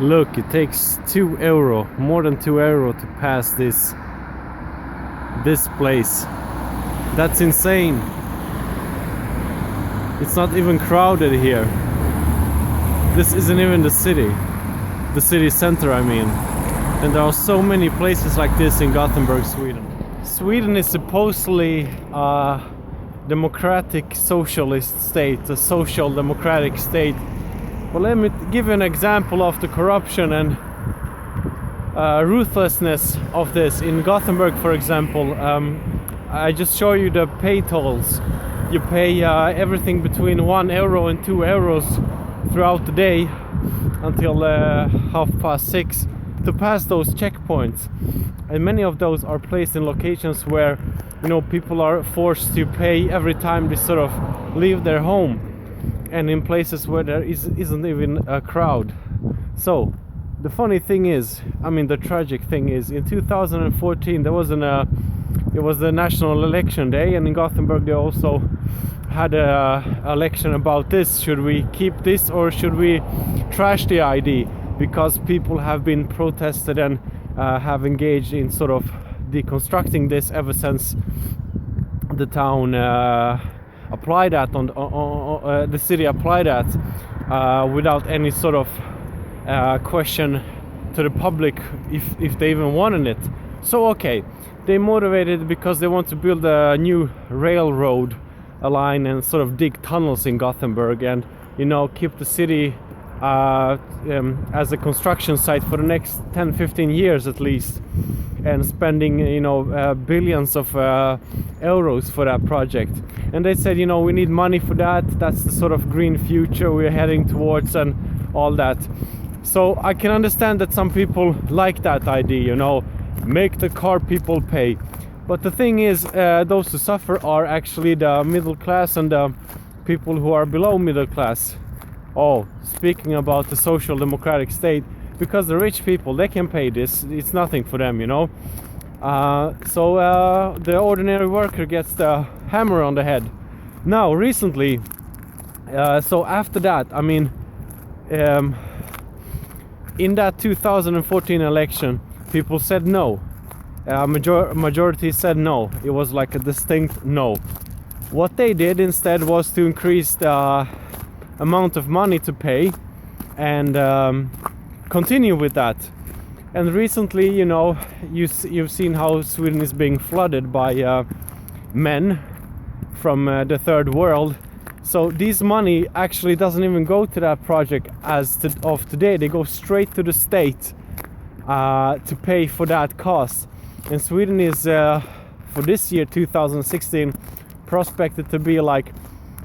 Look, it takes €2, more than €2 to pass this place. That's insane. It's not even crowded here. This isn't even the city center, I mean. And there are so many places like this in Gothenburg, Sweden. Sweden is supposedly a democratic socialist state, a social democratic state. Well, let me give you an example of the corruption and ruthlessness of this. In Gothenburg, for example, I just show you the pay tolls. You pay everything between €1 and €2 throughout the day until 6:30 to pass those checkpoints. And many of those are placed in locations where, you know, people are forced to pay every time they sort of leave their home, and in places where there isn't even a crowd. So the funny thing is, I mean the tragic thing is, in 2014 there was it was the national election day, and in Gothenburg they also had a election about this. Should we keep this or should we trash the ID? Because people have been protested and have engaged in sort of deconstructing this ever since the town applied that on the city applied that without any sort of question to the public if they even wanted it. So okay, they motivated because they want to build a new railroad line and sort of dig tunnels in Gothenburg, and, you know, keep the city as a construction site for the next 10-15 years at least, and spending, you know, billions of euros for that project. And they said, you know, we need money for that. That's the sort of green future we're heading towards and all that. So I can understand that some people like that idea, you know, make the car people pay. But the thing is, those who suffer are actually the middle class and the people who are below middle class. Oh, speaking about the social democratic state, because the rich people, they can pay this, it's nothing for them, you know. So the ordinary worker gets the hammer on the head. Now, recently, so after that, I mean, in that 2014 election, people said no. Majority said no. It was like a distinct no. What they did instead was to increase the amount of money to pay and continue with that. And recently, you know, you've seen how Sweden is being flooded by men from the third world. So this money actually doesn't even go to that project of today. They go straight to the state to pay for that cost. And Sweden is for this year 2016 prospected to be like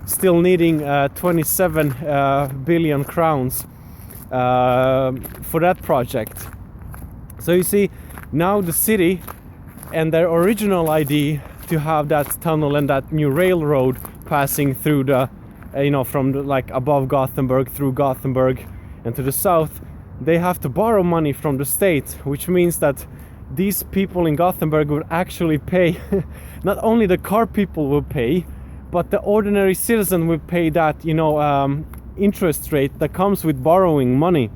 still needing 27 billion crowns for that project. So you see, now the city and their original idea to have that tunnel and that new railroad passing through the, you know, from the, like above Gothenburg through Gothenburg and to the south, they have to borrow money from the state, which means that these people in Gothenburg would actually pay. Not only the car people will pay, but the ordinary citizen will pay that, you know, interest rate that comes with borrowing money.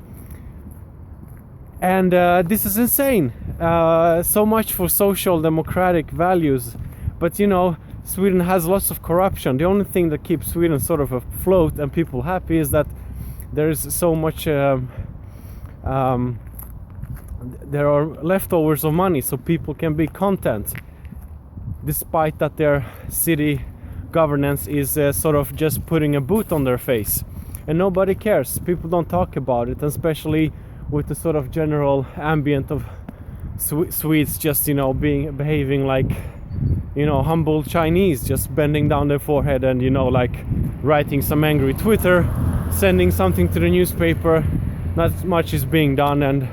And this is insane. So much for social democratic values. But, you know, Sweden has lots of corruption. The only thing that keeps Sweden sort of afloat and people happy is that there is so much there are leftovers of money, so people can be content, despite that their city governance is sort of just putting a boot on their face, and nobody cares. People don't talk about it, especially with the sort of general ambient of Swedes just, you know, behaving like, you know, humble Chinese, just bending down their forehead and, you know, like writing some angry Twitter, sending something to the newspaper. Not much is being done, and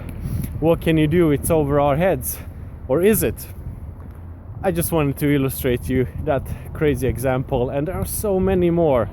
what can you do? It's over our heads. Or is it? I just wanted to illustrate you that crazy example, and there are so many more.